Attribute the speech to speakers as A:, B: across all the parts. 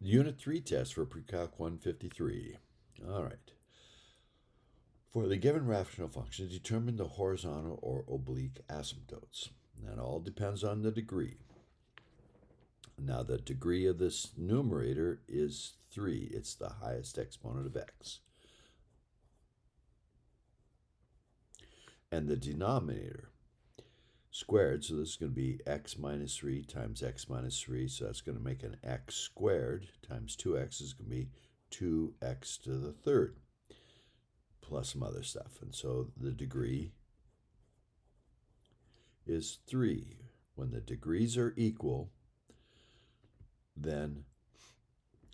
A: Unit 3 test for Pre-Calc 153. All right. For the given rational function, determine the horizontal or oblique asymptotes. That all depends on the degree. Now, the degree of this numerator is 3. It's the highest exponent of x. And the denominator squared, so this is going to be x minus 3 times x minus 3, so that's going to make an x squared times 2x is going to be 2x to the third, plus some other stuff. And so the degree is 3. When the degrees are equal, then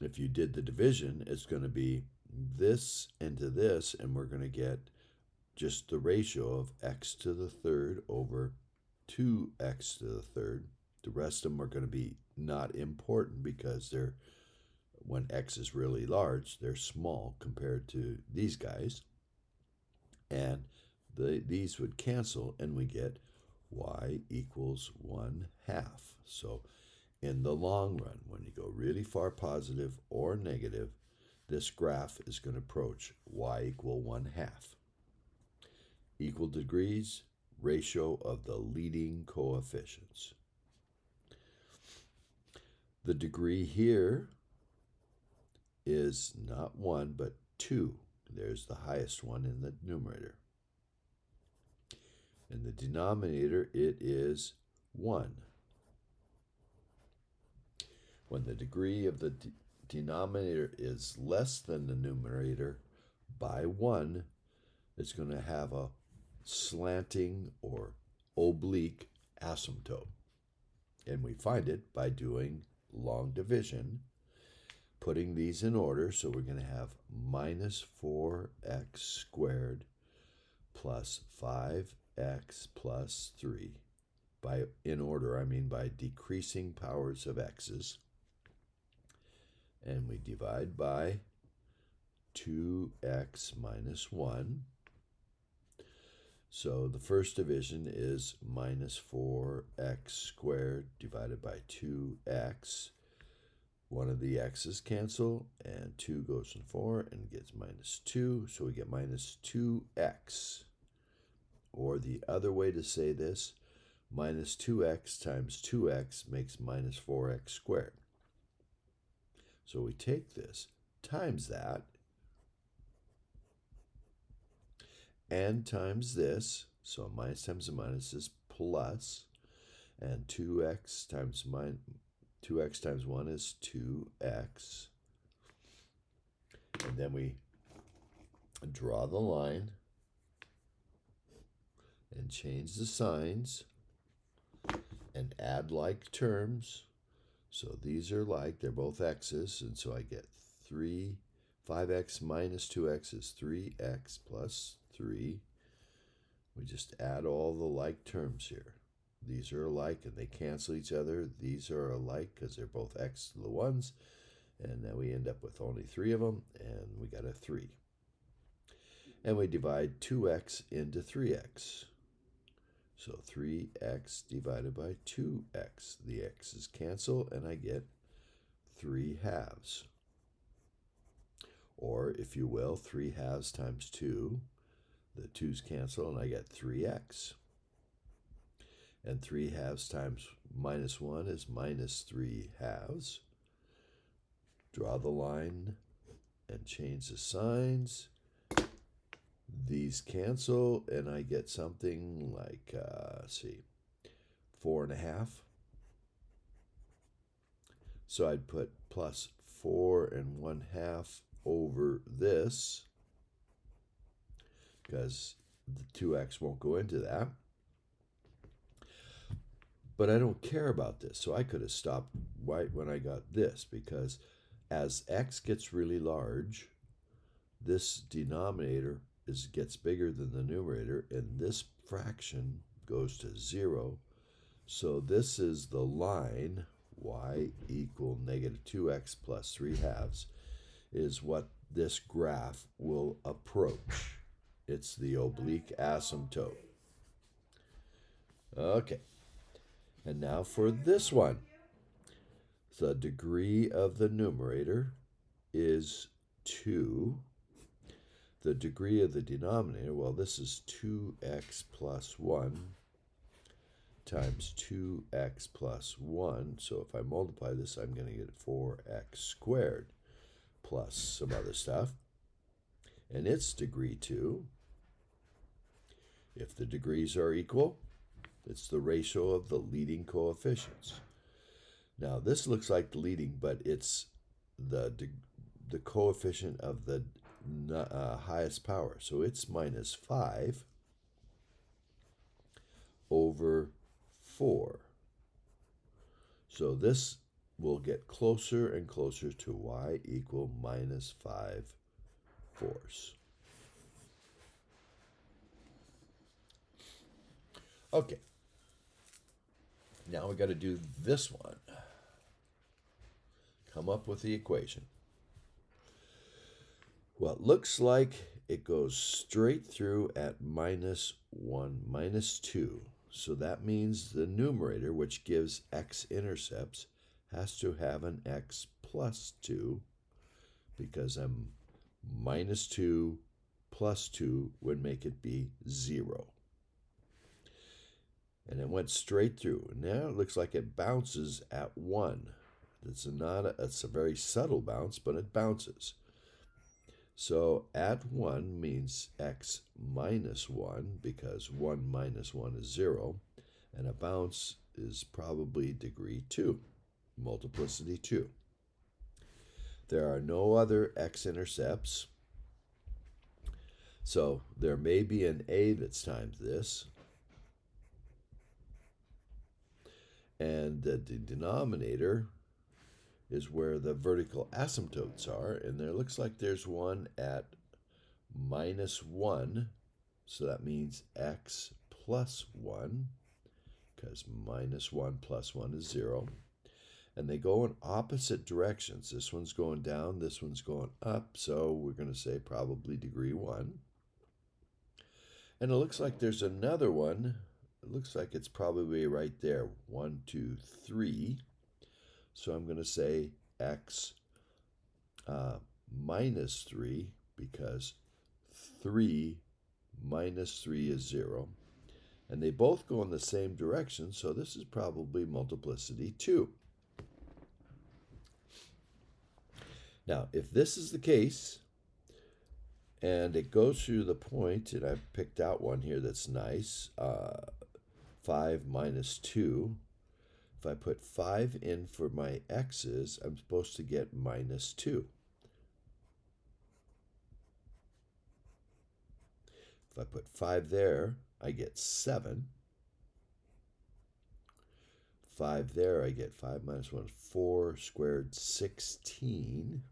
A: if you did the division, it's going to be this into this, and we're going to get just the ratio of x to the third over 2x to the third. The rest of them are going to be not important because they're, when x is really large, they're small compared to these guys. And these would cancel, and we get y equals 1/2. So in the long run, when you go really far positive or negative, this graph is going to approach y equal 1/2. Equal degrees, ratio of the leading coefficients. The degree here is not 1, but 2. There's the highest one in the numerator. In the denominator, it is 1. When the degree of the denominator is less than the numerator by 1, it's going to have a slanting or oblique asymptote. And we find it by doing long division, putting these in order. So we're going to have minus 4x squared plus 5x plus 3. By in order, I mean by decreasing powers of x's. And we divide by 2x minus 1. So the first division is minus 4x squared divided by 2x. One of the x's cancel, and 2 goes in 4 and gets minus 2. So we get minus 2x. Or the other way to say this, minus 2x times 2x makes minus 4x squared. So we take this times that, and times this, so minus times a minus is plus, and 2x times 1 is 2x. And then we draw the line and change the signs and add like terms. So these are like, they're both x's, and so I get 5x minus 2x is 3x plus 3. We just add all the like terms here. These are alike and they cancel each other. These are alike because they're both x to the ones. And then we end up with only 3 of them, and we got a 3. And we divide 2x into 3x. So 3x divided by 2x. The x's cancel, and I get 3/2. Or, if you will, 3/2 times 2. The 2's cancel, and I get 3x. And 3/2 times minus 1 is minus 3/2. Draw the line and change the signs. These cancel, and I get something like, 4.5. So I'd put plus 4.5 over this, because the 2x won't go into that. But I don't care about this, so I could have stopped right when I got this, because as x gets really large, this denominator gets bigger than the numerator, and this fraction goes to 0. So this is the line, y equal negative 2x plus 3/2, is what this graph will approach. It's the oblique asymptote. Okay, and now for this one. the degree of the numerator is 2. The degree of the denominator, well, this is 2x plus 1 times 2x plus 1. So if I multiply this, I'm going to get 4x squared plus some other stuff. And its degree 2. If the degrees are equal, it's the ratio of the leading coefficients. Now, this looks like the leading, but it's the coefficient of the highest power. So it's minus 5 over 4. So this will get closer and closer to y equal minus 5/4. Okay. Now we got to do this one. Come up with the equation. Well, it looks like it goes straight through at minus 1, minus 2. So that means the numerator, which gives x-intercepts, has to have an x plus 2, because I'm minus 2 plus 2 would make it be 0. And it went straight through. Now it looks like it bounces at 1. It's a very subtle bounce, but it bounces. So at 1 means x minus 1, because 1 minus 1 is 0, and a bounce is probably degree 2, multiplicity 2. There are no other x-intercepts, so there may be an a that's times this, and the denominator is where the vertical asymptotes are, and there looks like there's one at minus 1, so that means x plus 1, because minus 1 plus 1 is 0, and they go in opposite directions. This one's going down, this one's going up, so we're going to say probably degree 1. And it looks like there's another one. It looks like it's probably right there, 1, 2, 3. So I'm going to say x minus 3, because 3 minus 3 is 0. And they both go in the same direction, so this is probably multiplicity 2. Now, if this is the case, and it goes through the point, and I've picked out one here that's nice, 5 minus 2. If I put 5 in for my x's, I'm supposed to get minus 2. If I put 5 there, I get 7. 5 there, I get 5 minus 1 is 4 squared, 16.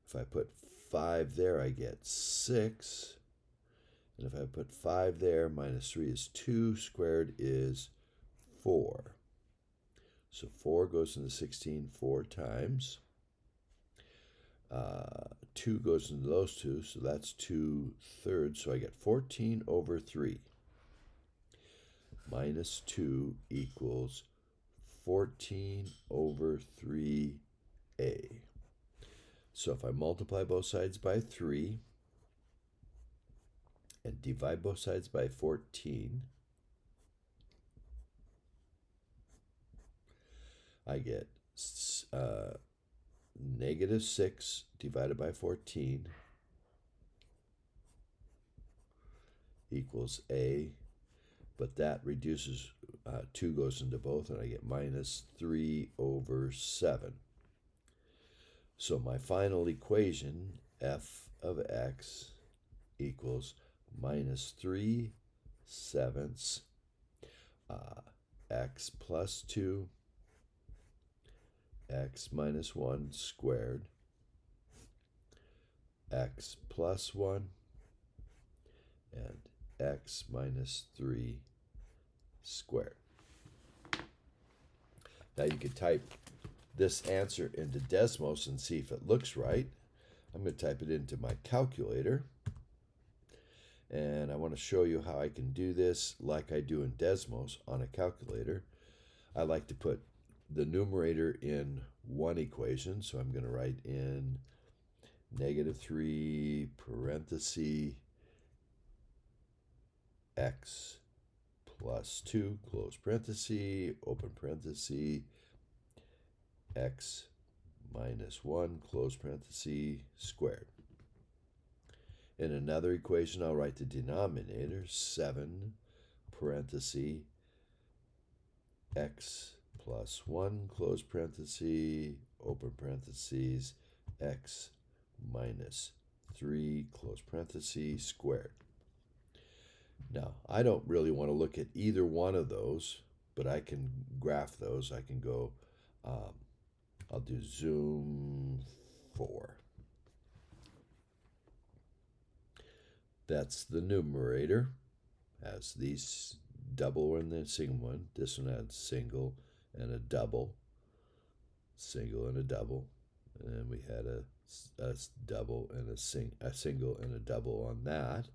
A: If I put 5 there, I get 6. And if I put 5 there, minus 3 is 2, squared is 4. So 4 goes into 16 4 times. 2 goes into those two, so that's 2/3. So I get 14 over 3. Minus 2 equals 14 over 3a. So if I multiply both sides by 3 and divide both sides by 14, I get negative 6 divided by 14 equals a, but that reduces, 2 goes into both, and I get minus 3 over 7. So my final equation, f of x equals minus 3/7 x plus 2 x minus 1 squared, x plus 1, and x minus 3 squared. Now you could type this answer into Desmos and see if it looks right. I'm going to type it into my calculator. And I want to show you how I can do this like I do in Desmos on a calculator. I like to put the numerator in one equation, so I'm going to write in -3 parenthesis x plus 2 close parenthesis, open parenthesis, x minus 1 close parenthesis squared. In another equation, I'll write the denominator 7 parenthesis x plus 1 close parenthesis, open parenthesis, x minus 3 close parenthesis squared. Now, I don't really want to look at either one of those, but I can graph those. I can go, I'll do zoom 4. That's the numerator. Has these double in the single one. This one had single and a double. Single and a double. And then we had a double and a single and a double on that.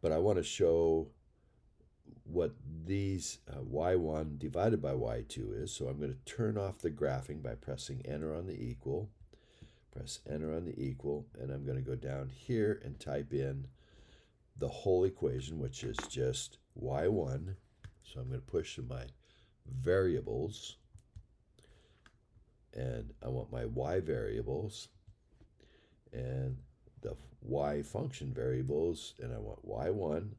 A: But I want to show what these y1 divided by y2 is. So I'm going to turn off the graphing by pressing enter on the equal. Press enter on the equal, and I'm going to go down here and type in the whole equation, which is just y1. So I'm going to push my variables, and I want my y variables and the y function variables, and I want y1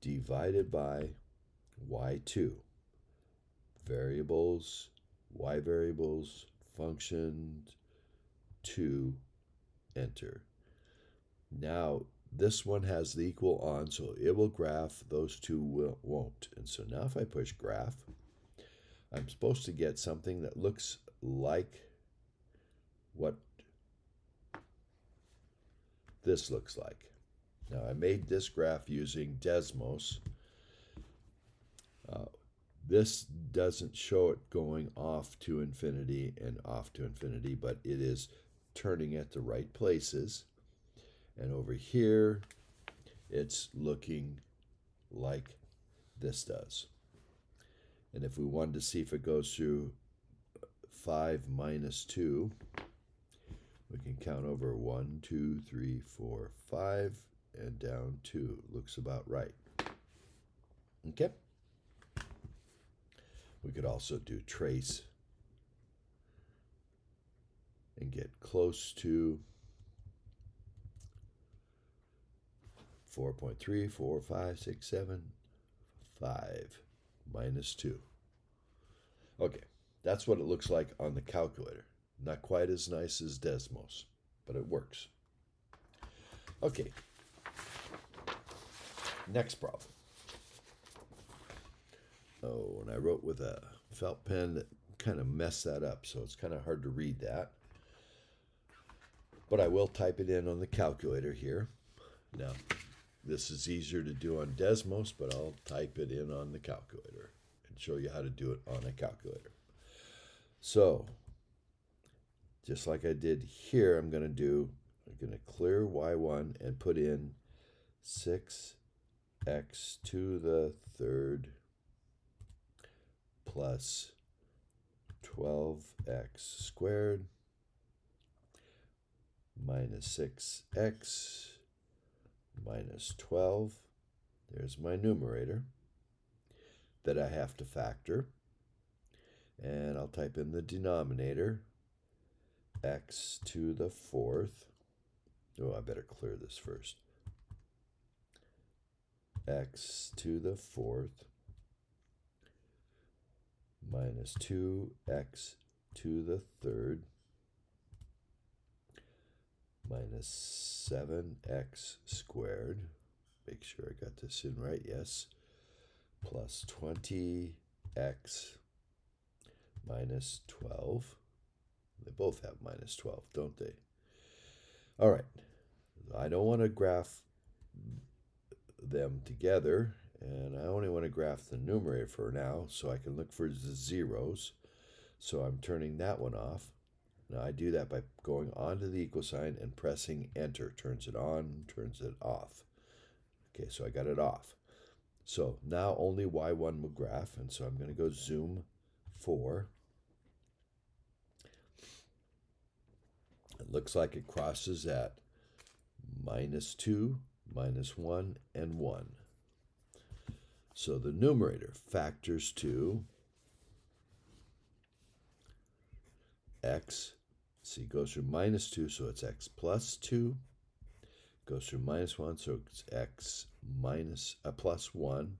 A: divided by y2. Variables, y variables, function 2, enter. Now this one has the equal on, so it will graph, those two won't. And so now if I push graph, I'm supposed to get something that looks like what this looks like. Now I made this graph using Desmos. This doesn't show it going off to infinity and off to infinity, but it is turning at the right places. And over here, it's looking like this does. And if we wanted to see if it goes through 5 minus 2, we can count over 1, 2, 3, 4, 5, and down 2. Looks about right. Okay? We could also do trace and get close to 4.3, 4, 5, 6, 7, 5 minus 2. Okay, that's what it looks like on the calculator. Not quite as nice as Desmos, but it works. Okay, next problem. Oh, and I wrote with a felt pen that kind of messed that up, so it's kind of hard to read that. But I will type it in on the calculator here. Now, this is easier to do on Desmos, but I'll type it in on the calculator and show you how to do it on a calculator. So, just like I did here, I'm going to clear y1 and put in 6x to the third plus 12x squared minus 6x minus 12. There's my numerator that I have to factor. And I'll type in the denominator, x to the fourth. Oh, I better clear this first. X to the fourth minus 2x to the third minus 7x squared. Make sure I got this in right, yes. Plus 20x minus 12. They both have minus 12, don't they? All right. I don't want to graph them together, and I only want to graph the numerator for now, so I can look for the zeros. So I'm turning that one off. Now I do that by going onto the equal sign and pressing enter. Turns it on, turns it off. Okay, so I got it off. So now only y1 will graph, and so I'm going to go zoom 4. It looks like it crosses at -2, -1, and 1. So the numerator factors to x. See, goes through -2, so it's x plus 2. Goes through -1, so it's x plus 1.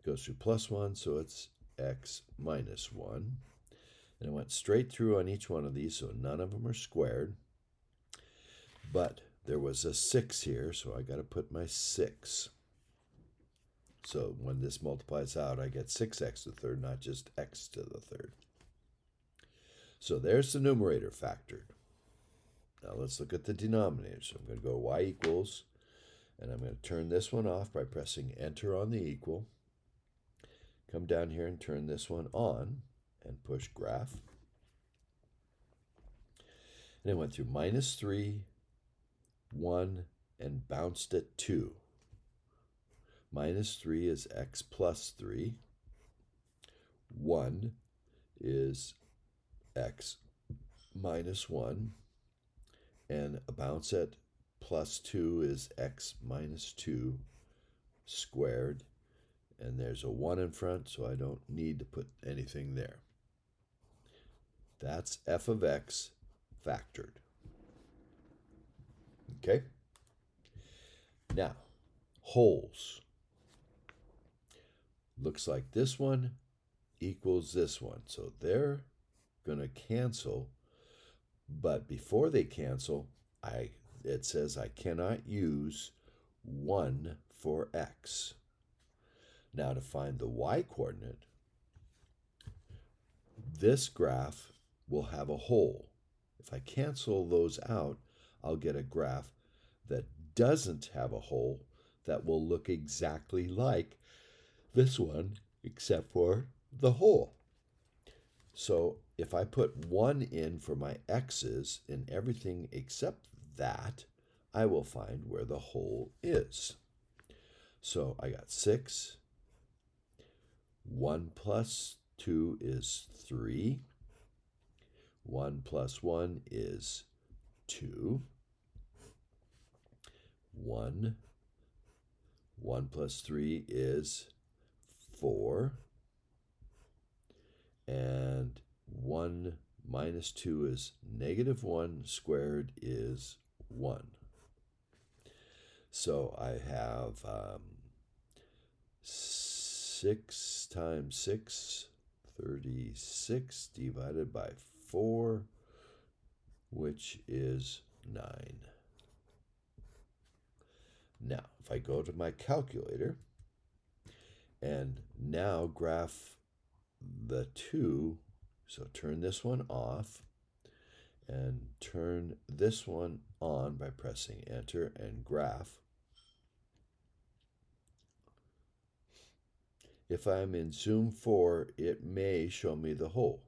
A: Goes through +1, so it's x minus 1. And it went straight through on each one of these, so none of them are squared. But there was a 6 here, so I got to put my 6. So when this multiplies out, I get 6x to the third, not just x to the third. So there's the numerator factored. Now let's look at the denominator. So I'm going to go y equals, and I'm going to turn this one off by pressing enter on the equal. Come down here and turn this one on and push graph. And it went through -3, 1, and bounced at 2. -3 is x plus 3. 1 is x minus 1. And a bounce at +2 is x minus 2 squared. And there's a 1 in front, so I don't need to put anything there. That's f of x factored. Okay? Now, wholes. Looks like this one equals this one. So they're going to cancel. But before they cancel, it says I cannot use 1 for x. Now to find the y-coordinate, this graph will have a hole. If I cancel those out, I'll get a graph that doesn't have a hole that will look exactly like this one, except for the hole. So if I put 1 in for my x's in everything except that, I will find where the hole is. So I got 6. 1 plus 2 is 3. 1 plus 1 is 2. 1. 1 plus 3 is 4. And 1 minus 2 is -1 squared is 1. So I have 6 times 6, 36, divided by 4, which is 9. Now, if I go to my calculator and now graph the 2, so turn this one off and turn this one on by pressing enter and graph. If I'm in Zoom 4, it may show me the hole.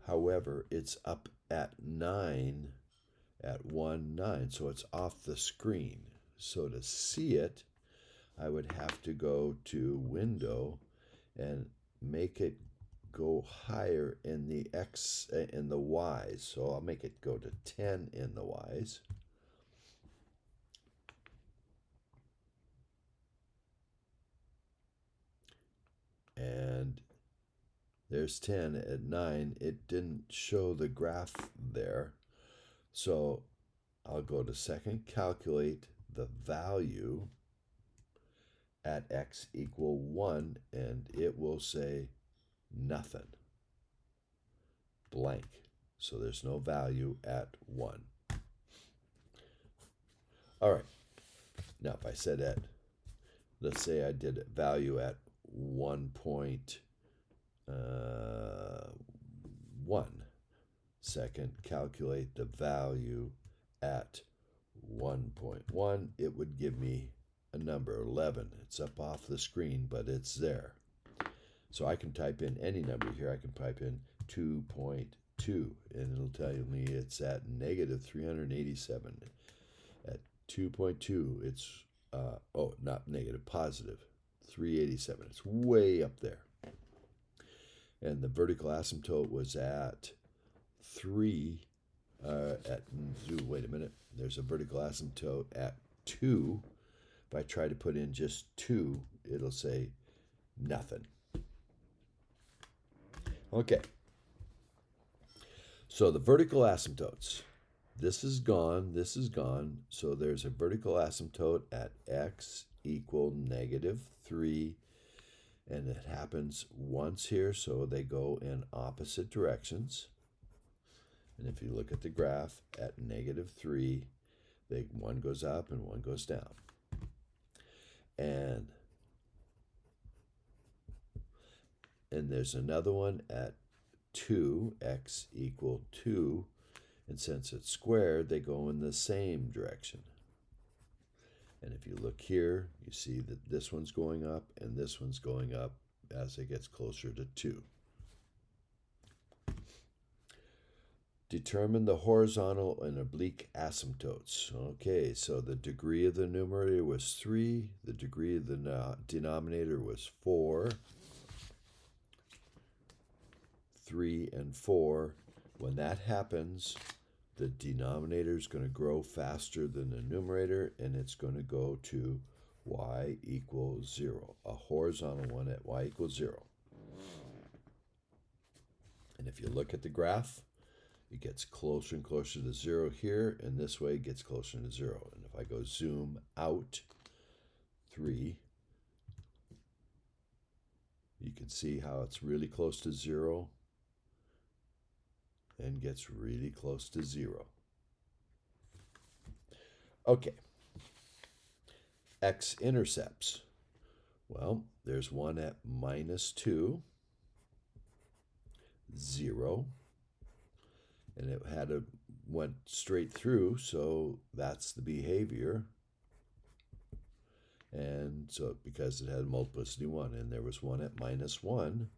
A: However, it's up at 9 at 1, 9, so it's off the screen. So to see it, I would have to go to Window and make it go higher in the X in the Y's. So I'll make it go to 10 in the Y's. And there's 10 at 9. It didn't show the graph there. So I'll go to second, calculate the value at x equal 1, and it will say nothing, blank. So there's no value at 1. All right. Now, if I said at, let's say I did value at 1.1. Second, calculate the value at 1.1. It would give me a number, 11. It's up off the screen, but it's there. So I can type in any number here. I can type in 2.2, and it'll tell me it's at -387. At 2.2, it's, not negative, positive. 387. It's way up there. And the vertical asymptote was at 3. Wait a minute. There's a vertical asymptote at 2. If I try to put in just 2, it'll say nothing. Okay. So the vertical asymptotes. This is gone. This is gone. So there's a vertical asymptote at x equal -3. And it happens once here, so they go in opposite directions. And if you look at the graph at -3, one goes up and one goes down. And there's another one at 2, x equal 2. And since it's squared, they go in the same direction. And if you look here, you see that this one's going up and this one's going up as it gets closer to 2. Determine the horizontal and oblique asymptotes. Okay, so the degree of the numerator was 3. The degree of the denominator was 4. 3 and 4. When that happens, the denominator is going to grow faster than the numerator, and it's going to go to y equals 0, a horizontal one at y equals 0. And if you look at the graph, it gets closer and closer to 0 here, and this way it gets closer to 0. And if I go zoom out 3, you can see how it's really close to 0 and gets really close to 0. Okay. X-intercepts. Well, there's one at -2, 0, and it went straight through, so that's the behavior. And so because it had multiplicity 1, and there was one at -1,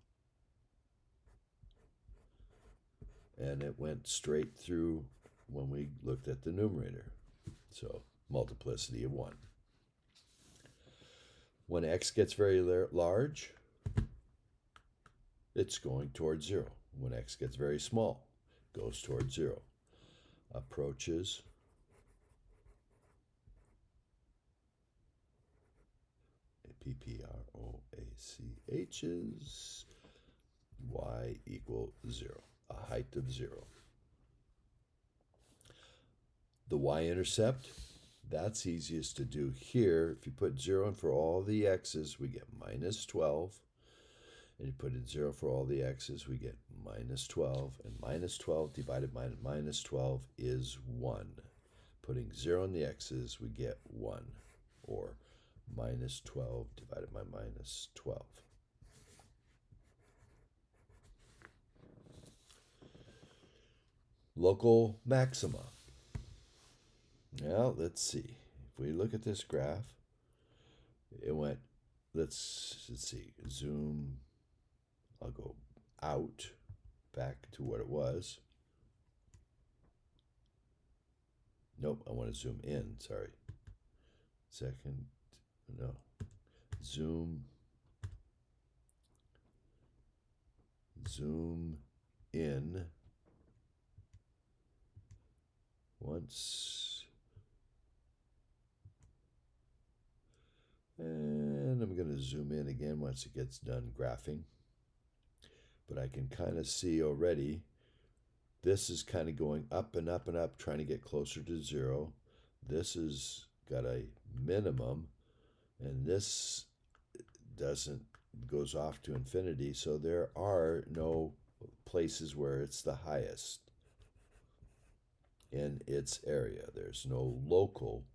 A: and it went straight through when we looked at the numerator. So multiplicity of 1. When x gets very large, it's going towards 0. When x gets very small, it goes towards 0. Approaches PPROACHs y equal 0, a height of 0. The y-intercept, that's easiest to do here. If you put 0 in for all the x's, we get -12. And you put in 0 for all the x's, we get -12. And -12 divided by -12 is 1. Putting 0 in the x's, we get 1. Or -12 divided by -12. Local maxima. Now, let's see. If we look at this graph, it went, let's see, zoom, I'll go out, back to what it was. Nope, I want to zoom in, sorry. Zoom in once. And I'm going to zoom in again once it gets done graphing. But I can kind of see already, this is kind of going up and up and up, trying to get closer to 0. This has got a minimum, and this goes off to infinity, so there are no places where it's the highest in its area. There's no local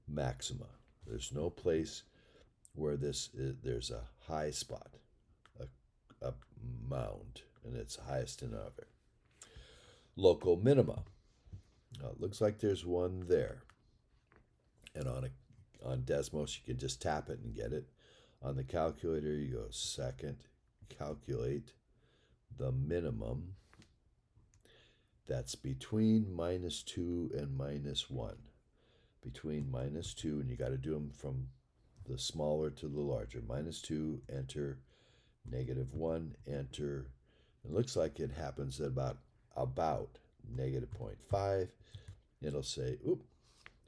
A: maxima. There's no place where there's a high spot, a mound, and it's highest in of it. Local minima. Now, it looks like there's one there. And on Desmos, you can just tap it and get it. On the calculator, you go second, calculate the minimum. That's between minus 2 and minus 1. Between minus 2, and you got to do them from the smaller to the larger. Minus 2, enter. Negative 1, enter. It looks like it happens at about negative 0.5. It'll say, oop,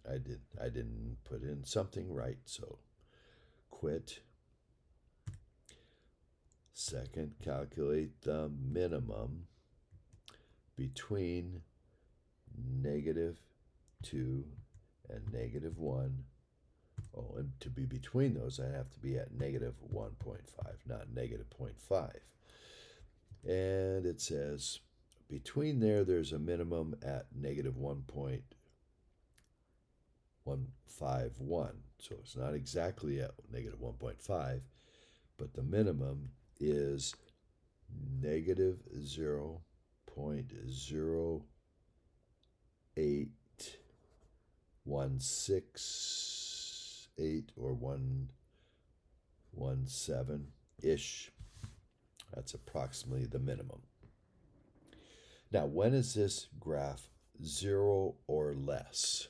A: I didn't put in something right, so quit. Second, calculate the minimum between negative 2 and negative 1. Oh, and to be between those, I have to be at negative 1.5, not negative 0.5. And it says between there's a minimum at negative 1.151. So it's not exactly at negative 1.5, but the minimum is negative 0.0816 or 117-ish. That's approximately the minimum. Now, when is this graph 0 or less?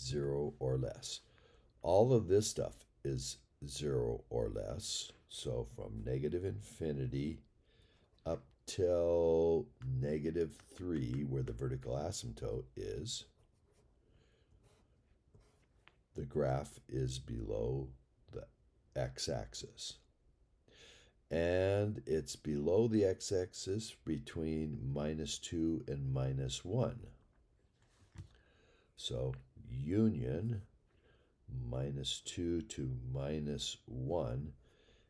A: 0 or less. All of this stuff is 0 or less. So from negative infinity up till negative 3, where the vertical asymptote is, the graph is below the x-axis. And it's below the x-axis between minus 2 and minus 1. So union minus 2 to minus 1,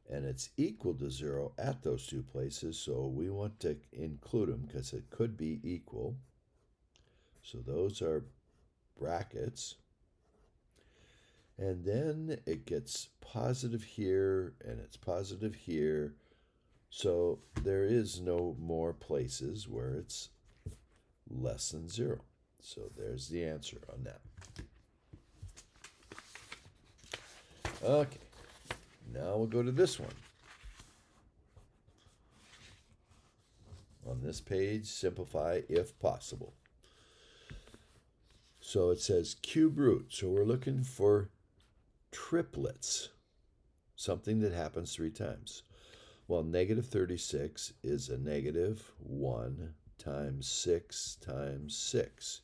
A: and it's equal to 0 at those two places, so we want to include them because it could be equal. So those are brackets. And then it gets positive here, and it's positive here. So there is no more places where it's less than 0. So there's the answer on that. Okay, now we'll go to this one. On this page, simplify if possible. So it says cube root. So we're looking for triplets, something that happens 3 times. Well, negative 36 is a negative 1 times 6 times 6,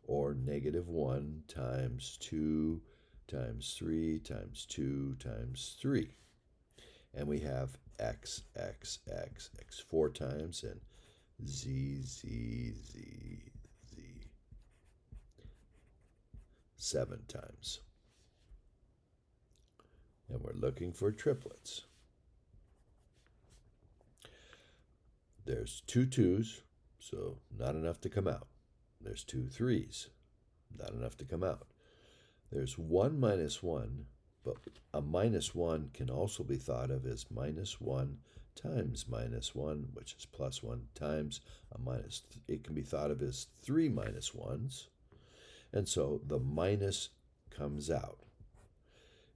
A: or negative 1 times 2 times 3 times 2 times 3. And we have x, x, x, x 4 times, and z, z, z, z 7 times. And we're looking for triplets. There's 2 2s, so not enough to come out. There's 2 3s, not enough to come out. There's 1 minus 1, but a minus 1 can also be thought of as minus 1 times minus 1, which is plus 1 times a minus. It can be thought of as 3 minus 1s, and so the minus comes out.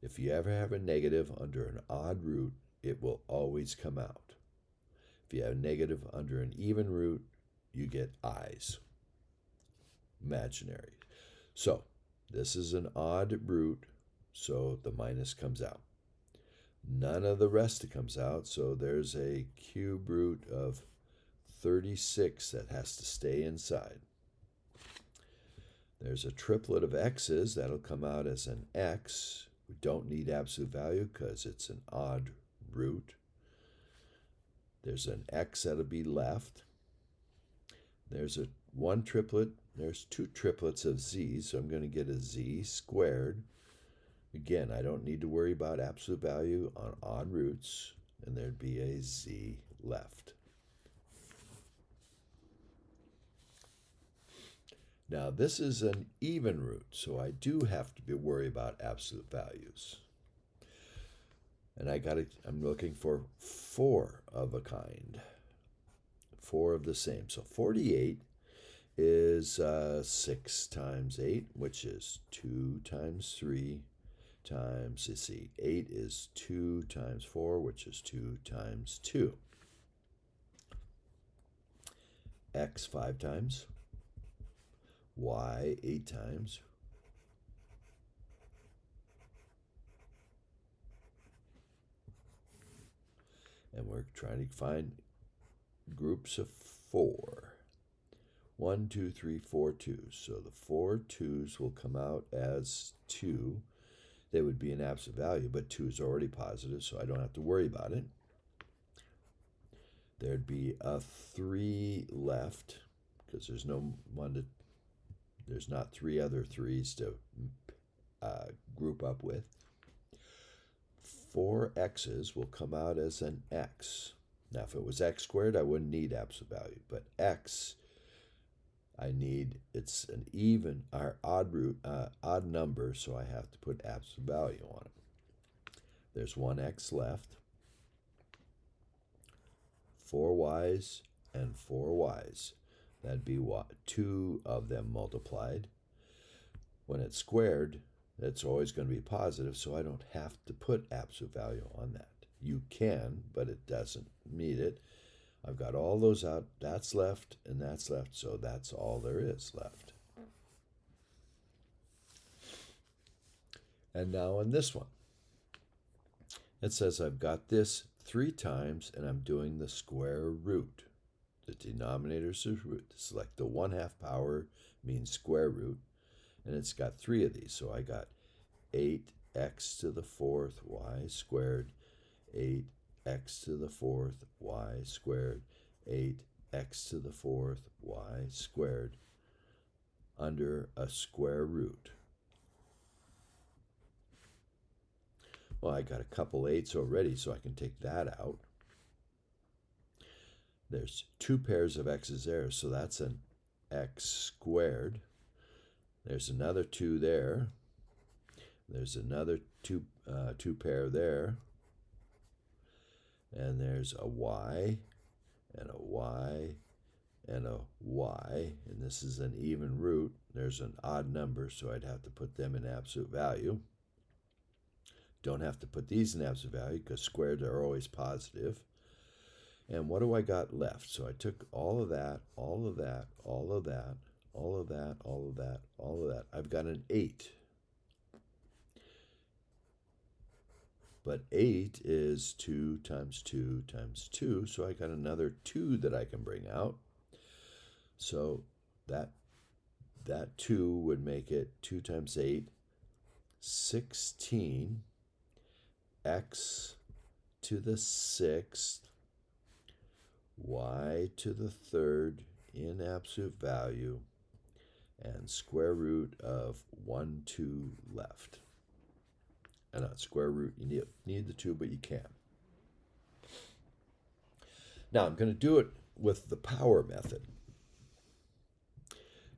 A: If you ever have a negative under an odd root, it will always come out. If you have a negative under an even root, you get i's, imaginary. So this is an odd root, so the minus comes out. None of the rest comes out, so there's a cube root of 36 that has to stay inside. There's a triplet of x's that'll come out as an x. We don't need absolute value because it's an odd root. There's an x that'll be left. There's one triplet. There's 2 triplets of z, so I'm going to get a z squared. Again, I don't need to worry about absolute value on odd roots, and there'd be a z left. Now, this is an even root, so I do have to worry about absolute values. And I'm looking for 4 of a kind, 4 of the same. So 48 is 6 times 8, which is 2 times 3 times, 8 is 2 times 4, which is 2 times 2. x 5 times, y 8 times, and we're trying to find groups of 4. 1, 2, 3, 4 twos. So the 4 twos will come out as 2. They would be an absolute value, but 2 is already positive, so I don't have to worry about it. There'd be a 3 left, because there's not 3 other 3s to group up with. 4 x's will come out as an x. Now, if it was x squared, I wouldn't need absolute value, but x, it's an even or odd number, so I have to put absolute value on it. There's 1 x left, 4 y's and 4 y's. That'd be 2 of them multiplied. When it's squared, it's always going to be positive, so I don't have to put absolute value on that. You can, but it doesn't meet it. I've got all those out. That's left and that's left, so that's all there is left. And now on this one, it says I've got this 3 times and I'm doing the square root. The denominator is root. This is like the 1/2 power means square root, and it's got 3 of these. So I got 8x to the 4th y squared, 8x to the 4th y squared, 8x to the 4th y squared under a square root. Well, I got a couple 8s already, so I can take that out. There's 2 pairs of x's there, so that's an x squared. There's another 2 there. There's another two pair there. And there's a y and a y and a y. And this is an even root. There's an odd number, so I'd have to put them in absolute value. Don't have to put these in absolute value because squared are always positive. And what do I got left? So I took all of that, all of that, all of that, all of that, all of that, all of that. I've got an 8. But 8 is 2 times 2 times 2, so I got another 2 that I can bring out. So that 2 would make it 2 times 8, 16, x to the 6th, y to the 3rd in absolute value, and square root of 1, 2 left. And on square root, you need the 2, but you can. Now I'm going to do it with the power method.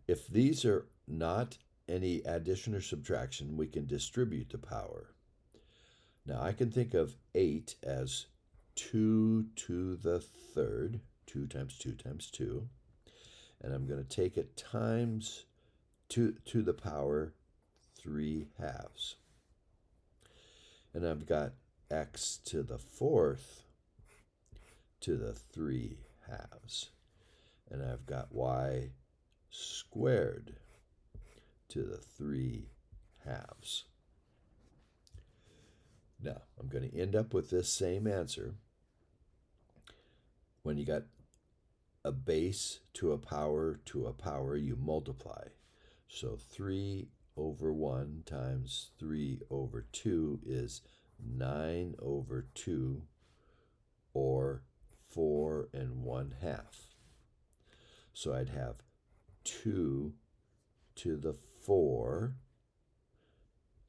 A: If these are not any addition or subtraction, we can distribute the power. Now I can think of 8 as 2 to the 3rd, 2 times 2 times 2, and I'm going to take it times 2 to the power 3/2. And I've got x to the 4th to the 3/2. And I've got y squared to the 3/2. Now, I'm going to end up with this same answer. When you got a base to a power, you multiply. So 3 over 1 times 3 over 2 is 9 over 2, or 4 1/2. So I'd have 2 to the 4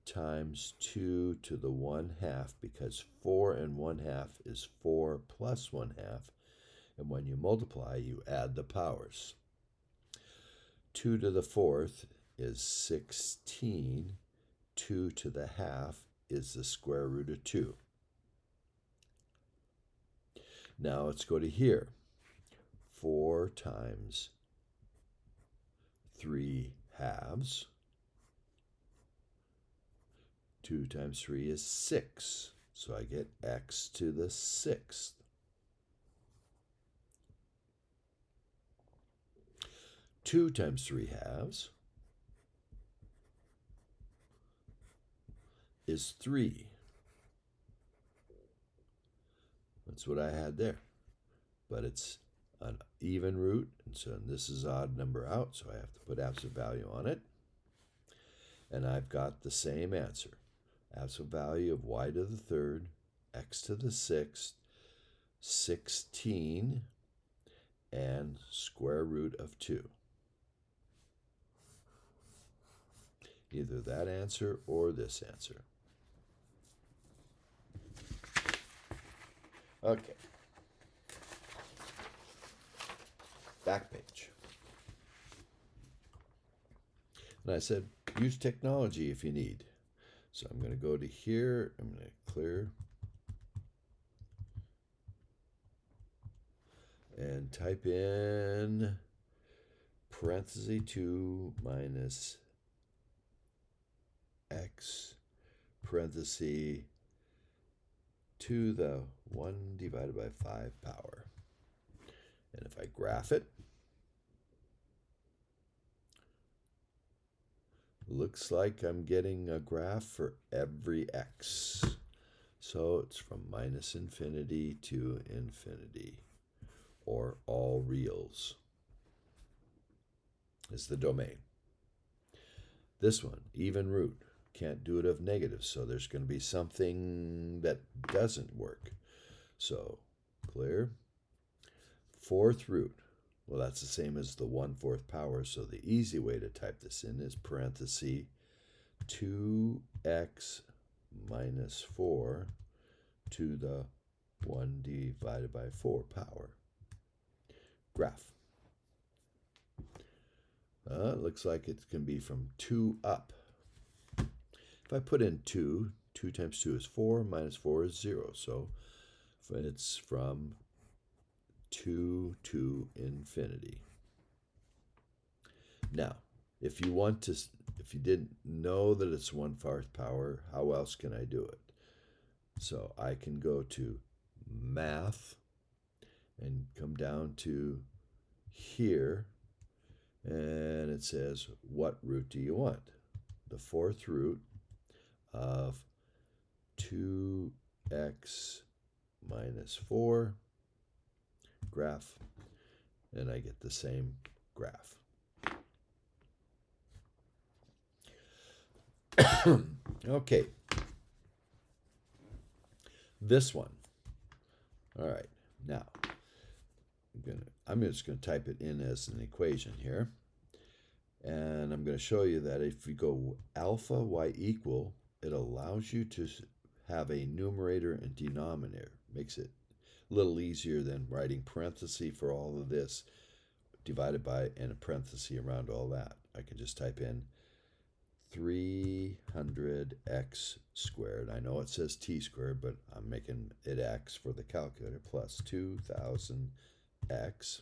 A: times 2 to the 1/2, because 4 1/2 is 4 plus 1/2, and when you multiply, you add the powers. 2 to the 4th is 16. 2 to the 1/2 is the square root of 2. Now let's go to here. 4 times 3/2. 2 times 3 is 6. So I get x to the 6th. 2 times 3/2 is 3. That's what I had there. But it's an even root, and so this is odd number out, so I have to put absolute value on it. And I've got the same answer. Absolute value of y to the third, x to the sixth, 16, and square root of 2. Either that answer or this answer. Okay. Back page. And I said, use technology if you need. So I'm going to go to here. I'm going to clear. And type in parenthesis 2 minus x parenthesis to the 1 divided by 5 power. And if I graph it, looks like I'm getting a graph for every x. So it's from minus infinity to infinity, or all reals is the domain. This one, even root, can't do it of negatives, so there's going to be something that doesn't work. So clear. Fourth root, well, that's the same as the 1/4 power, so the easy way to type this in is parenthesis 2x minus 4 to the 1 divided by 4 power. Graph. Looks like it can be from 2 up. If I put in 2, 2 times 2 is 4, minus 4 is 0. So it's from 2 to infinity. Now, if you didn't know that it's 1/4 power, how else can I do it? So I can go to math and come down to here, and it says, what root do you want? The fourth root of 2x minus 4, graph, and I get the same graph. Okay. This one. All right. Now, I'm just going to type it in as an equation here. And I'm going to show you that if you go alpha y equal, it allows you to have a numerator and denominator. Makes it a little easier than writing parenthesis for all of this divided by and a parenthesis around all that. I can just type in 300x squared. I know it says t squared, but I'm making it x for the calculator, plus 2000x.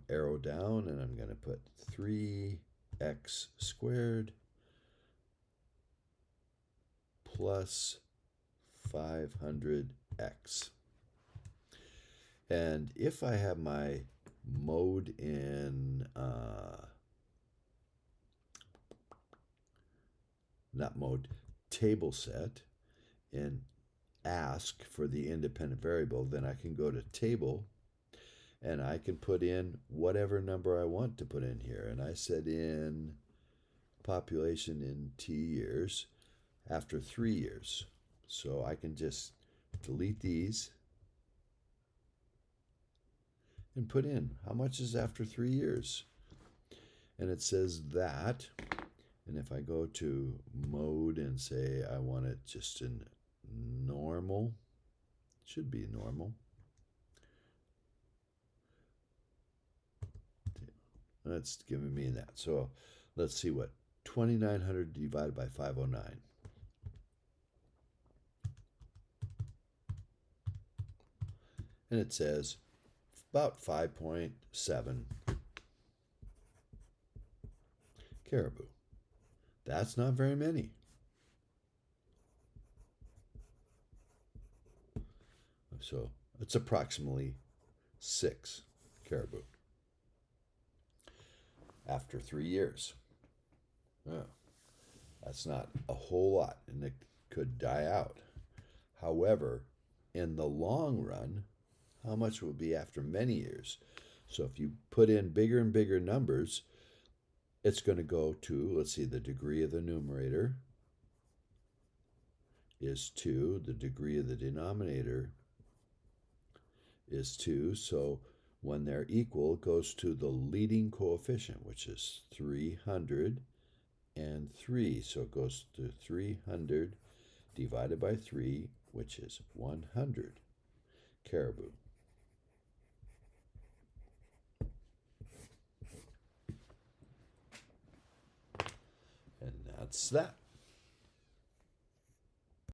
A: Arrow down, and I'm going to put 3x squared plus 500x. And if I have my mode in, table set and ask for the independent variable, then I can go to table and I can put in whatever number I want to put in here. And I set in population in T years after 3 years. So I can just delete these and put in how much is after 3 years. And it says that. And if I go to mode and say I want it just in normal, it should be normal. That's giving me that. So let's see what 2,900 divided by 509. And it says about 5.7 caribou. That's not very many. So it's approximately 6 caribou. after 3 years. Yeah, that's not a whole lot, and it could die out. However, in the long run, how much will be after many years? So if you put in bigger and bigger numbers, it's going to go to, let's see, the degree of the numerator is 2. The degree of the denominator is 2. So when they're equal, it goes to the leading coefficient, which is 303. So it goes to 300 divided by 3, which is 100 caribou. And that's that.